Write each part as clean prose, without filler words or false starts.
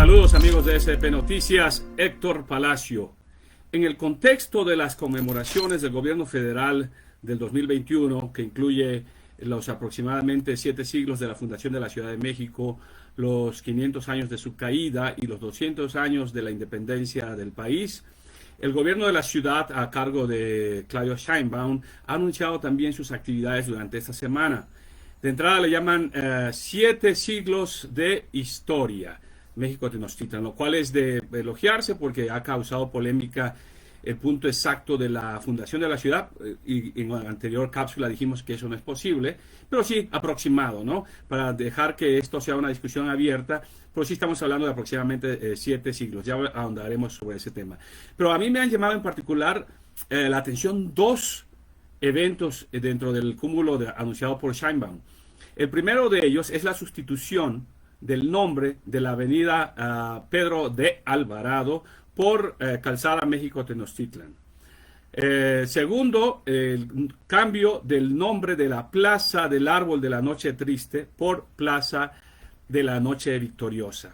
Saludos amigos de SP Noticias, Héctor Palacio. En el contexto de las conmemoraciones del gobierno federal del 2021, que incluye los aproximadamente 7 siglos de la fundación de la Ciudad de México, los 500 años de su caída y los 200 años de la independencia del país, el gobierno de la ciudad, a cargo de Claudia Sheinbaum, ha anunciado también sus actividades durante esta semana. De entrada le llaman 7 siglos de historia, México Tenochtitlan, lo cual es de elogiarse porque ha causado polémica el punto exacto de la fundación de la ciudad, y en la anterior cápsula dijimos que eso no es posible, pero sí aproximado, ¿no? Para dejar que esto sea una discusión abierta, pero sí estamos hablando de aproximadamente 7 siglos, ya ahondaremos sobre ese tema. Pero a mí me han llamado en particular la atención 2 eventos dentro del cúmulo anunciado por Sheinbaum. El primero de ellos es la sustitución del nombre de la avenida Pedro de Alvarado por Calzada México Tenochtitlan. Segundo, el cambio del nombre de la Plaza del Árbol de la Noche Triste por Plaza de la Noche Victoriosa.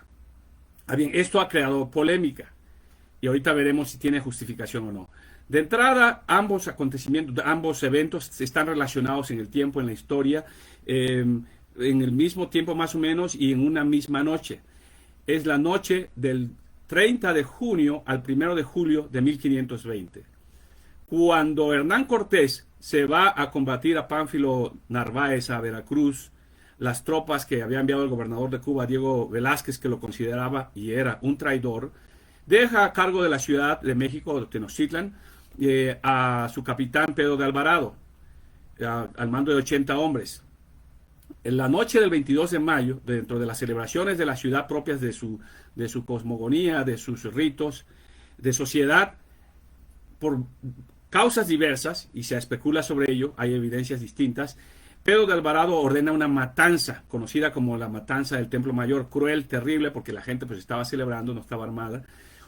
Bien, esto ha creado polémica y ahorita veremos si tiene justificación o no. De entrada, ambos acontecimientos, ambos eventos están relacionados en el tiempo, en la historia, en el mismo tiempo más o menos y en una misma noche. Es la noche del 30 de junio al 1 de julio de 1520. Cuando Hernán Cortés se va a combatir a Pánfilo Narváez a Veracruz, las tropas que había enviado el gobernador de Cuba, Diego Velázquez, que lo consideraba y era un traidor, deja a cargo de la Ciudad de México, Tenochtitlan, a su capitán Pedro de Alvarado, al mando de 80 hombres. En la noche del 22 de mayo, dentro de las celebraciones de la ciudad propias de su cosmogonía, de sus ritos, de sociedad, por causas diversas, y se especula sobre ello, hay evidencias distintas, Pedro de Alvarado ordena una matanza, conocida como la matanza del Templo Mayor, cruel, terrible, porque la gente pues estaba celebrando, no estaba armada.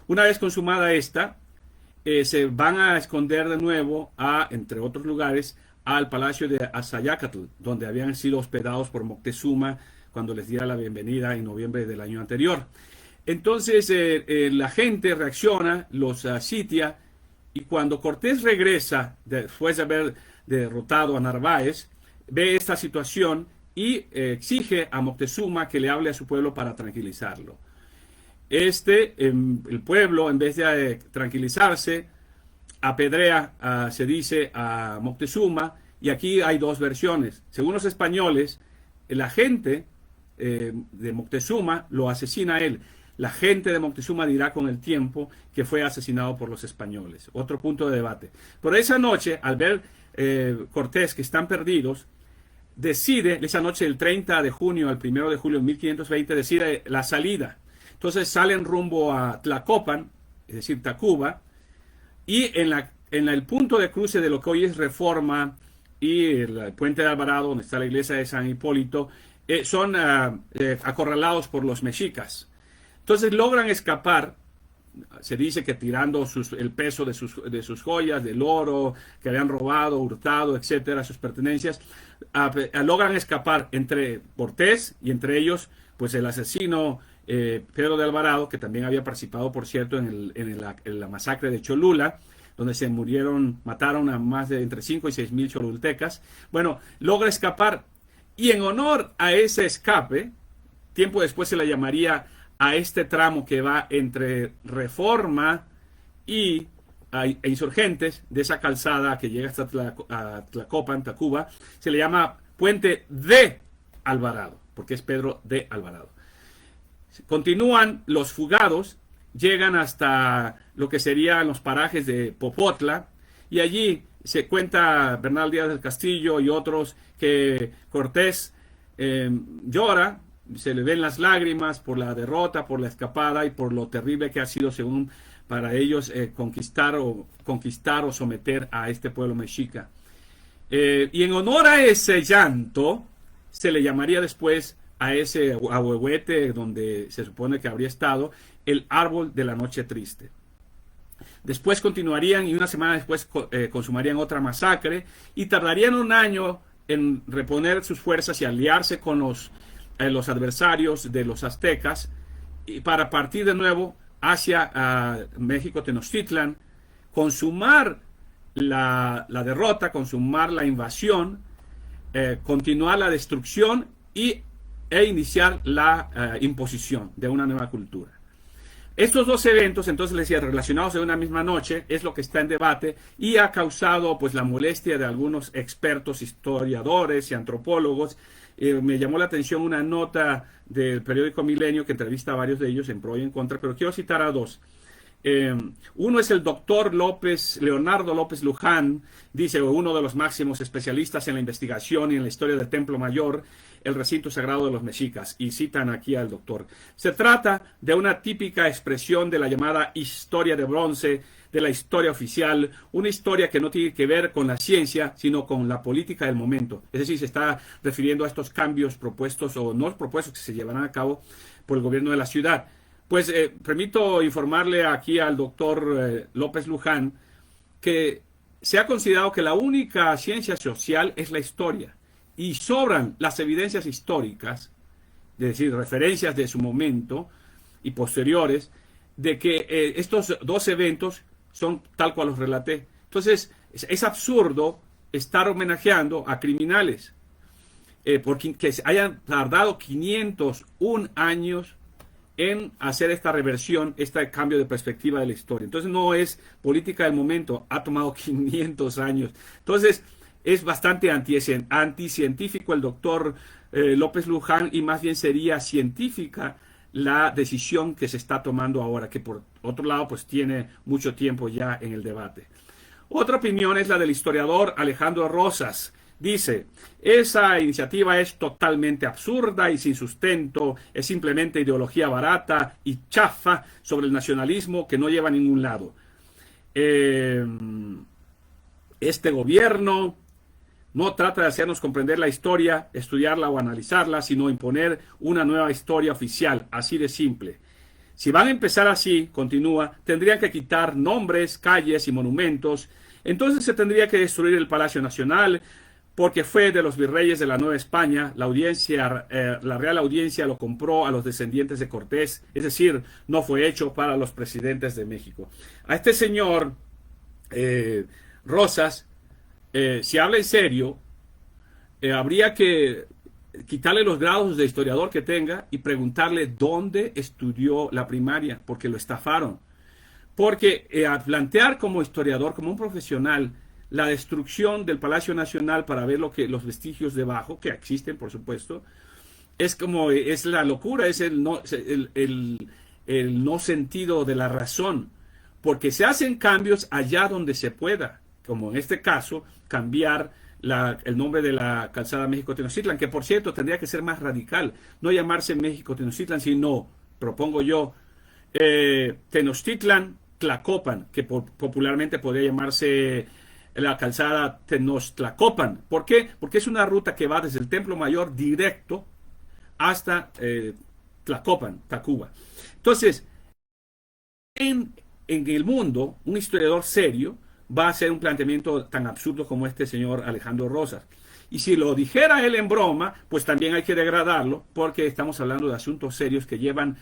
Una vez consumada esta, se van a esconder de nuevo, entre otros lugares, al Palacio de Azayacatl, donde habían sido hospedados por Moctezuma cuando les diera la bienvenida en noviembre del año anterior. Entonces la gente reacciona, los sitia, y cuando Cortés regresa, después de haber derrotado a Narváez, ve esta situación y exige a Moctezuma que le hable a su pueblo para tranquilizarlo. El pueblo, en vez de tranquilizarse, apedrea, se dice, a Moctezuma, y aquí hay 2 versiones. Según los españoles, la gente de Moctezuma lo asesina a él. La gente de Moctezuma dirá con el tiempo que fue asesinado por los españoles. Otro punto de debate. Pero esa noche, al ver Cortés que están perdidos, decide, esa noche del 30 de junio al 1 de julio de 1520, decide la salida. Entonces salen rumbo a Tlacopan, es decir, Tacuba, y en el punto de cruce de lo que hoy es Reforma y el puente de Alvarado, donde está la iglesia de San Hipólito, son acorralados por los mexicas. Entonces logran escapar, se dice que tirando el peso de sus joyas, del oro que habían robado, hurtado, etcétera, sus pertenencias, logran escapar entre Cortés y entre ellos pues el asesino Pedro de Alvarado, que también había participado, por cierto, en la masacre de Cholula, donde mataron a más de entre 5 y 6 mil cholultecas. Bueno, logra escapar, y en honor a ese escape, tiempo después se le llamaría a este tramo que va entre Reforma e Insurgentes, de esa calzada que llega hasta Tlacopan, Tacuba, se le llama Puente de Alvarado, porque es Pedro de Alvarado. Continúan los fugados, llegan hasta lo que serían los parajes de Popotla, y allí se cuenta Bernal Díaz del Castillo y otros que Cortés llora, se le ven las lágrimas por la derrota, por la escapada y por lo terrible que ha sido, según para ellos, conquistar o someter a este pueblo mexica. Y en honor a ese llanto, se le llamaría después a ese ahuehuete donde se supone que habría estado el Árbol de la Noche Triste. Después continuarían, y una semana después consumarían otra masacre, y tardarían un año en reponer sus fuerzas y aliarse con los adversarios de los aztecas, y para partir de nuevo hacia México Tenochtitlan, consumar la derrota, consumar la invasión, continuar la destrucción e iniciar la imposición de una nueva cultura. Estos dos eventos, entonces les decía, relacionados en una misma noche, es lo que está en debate y ha causado pues la molestia de algunos expertos, historiadores y antropólogos. Me llamó la atención una nota del periódico Milenio que entrevista a varios de ellos en pro y en contra, pero quiero citar a dos. Uno es el doctor Leonardo López Luján, dice, uno de los máximos especialistas en la investigación y en la historia del Templo Mayor, el recinto sagrado de los mexicas, y citan aquí al doctor. Se trata de una típica expresión de la llamada historia de bronce, de la historia oficial, una historia que no tiene que ver con la ciencia, sino con la política del momento. Es decir, se está refiriendo a estos cambios propuestos o no propuestos que se llevarán a cabo por el gobierno de la ciudad. Pues permito informarle aquí al doctor López Luján que se ha considerado que la única ciencia social es la historia y sobran las evidencias históricas, es decir, referencias de su momento y posteriores, de que estos dos eventos son tal cual los relaté. Entonces, es absurdo estar homenajeando a criminales porque que hayan tardado 501 años en hacer esta reversión, este cambio de perspectiva de la historia. Entonces no es política del momento, ha tomado 500 años. Entonces es bastante anticientífico el doctor López Luján y más bien sería científica la decisión que se está tomando ahora, que por otro lado pues tiene mucho tiempo ya en el debate. Otra opinión es la del historiador Alejandro Rosas. Dice, esa iniciativa es totalmente absurda y sin sustento, es simplemente ideología barata y chafa sobre el nacionalismo que no lleva a ningún lado. Este gobierno no trata de hacernos comprender la historia, estudiarla o analizarla, sino imponer una nueva historia oficial, así de simple. Si van a empezar así, continúa, tendrían que quitar nombres, calles y monumentos, entonces se tendría que destruir el Palacio Nacional, porque fue de los virreyes de la Nueva España, la Real Audiencia lo compró a los descendientes de Cortés, es decir, no fue hecho para los presidentes de México. A este señor Rosas, si habla en serio, habría que quitarle los grados de historiador que tenga y preguntarle dónde estudió la primaria, porque lo estafaron. Porque al plantear como historiador, como un profesional, la destrucción del Palacio Nacional para ver los vestigios debajo, que existen, por supuesto, es la locura, es el no sentido de la razón, porque se hacen cambios allá donde se pueda, como en este caso, cambiar el nombre de la calzada México-Tenochtitlan, que por cierto tendría que ser más radical, no llamarse México-Tenochtitlan, sino, propongo yo, Tenochtitlan-Tlacopan, que popularmente podría llamarse la calzada Tenochtlacopan. ¿Por qué? Porque es una ruta que va desde el Templo Mayor directo hasta Tlacopan, Tacuba. Entonces, en el mundo, un historiador serio va a hacer un planteamiento tan absurdo como este señor Alejandro Rosas. Y si lo dijera él en broma, pues también hay que degradarlo, porque estamos hablando de asuntos serios que llevan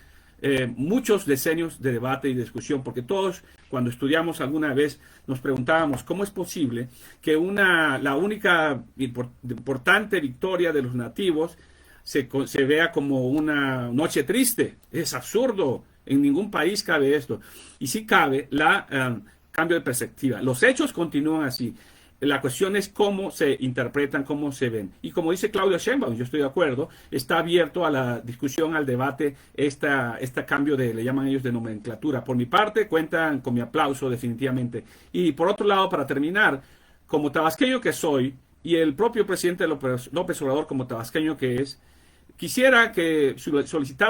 muchos decenios de debate y discusión, porque todos cuando estudiamos alguna vez nos preguntábamos cómo es posible que la única importante victoria de los nativos se vea como una noche triste. Es absurdo, en ningún país cabe esto. Y sí cabe cambio de perspectiva. Los hechos continúan así. La cuestión es cómo se interpretan, cómo se ven. Y como dice Claudia Sheinbaum, yo estoy de acuerdo, está abierto a la discusión, al debate, este cambio le llaman ellos de nomenclatura. Por mi parte, cuentan con mi aplauso definitivamente. Y por otro lado, para terminar, como tabasqueño que soy, y el propio presidente López Obrador como tabasqueño que es, quisiera que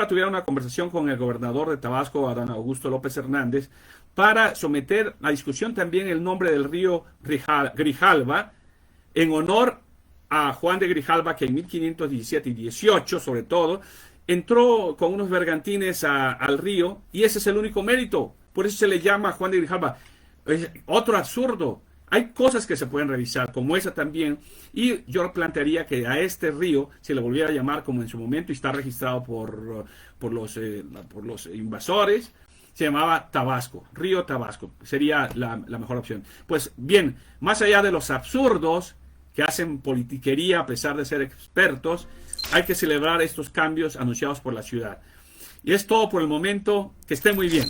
tuviera una conversación con el gobernador de Tabasco, Adán Augusto López Hernández, para someter a discusión también el nombre del río Grijalva, en honor a Juan de Grijalva, que en 1517 y 18, sobre todo, entró con unos bergantines al río, y ese es el único mérito. Por eso se le llama Juan de Grijalva. Es otro absurdo. Hay cosas que se pueden revisar, como esa también, y yo plantearía que a este río se le volviera a llamar como en su momento y está registrado por los invasores, se llamaba Tabasco, Río Tabasco, sería la mejor opción. Pues bien, más allá de los absurdos que hacen politiquería a pesar de ser expertos, hay que celebrar estos cambios anunciados por la ciudad. Y es todo por el momento, que esté muy bien.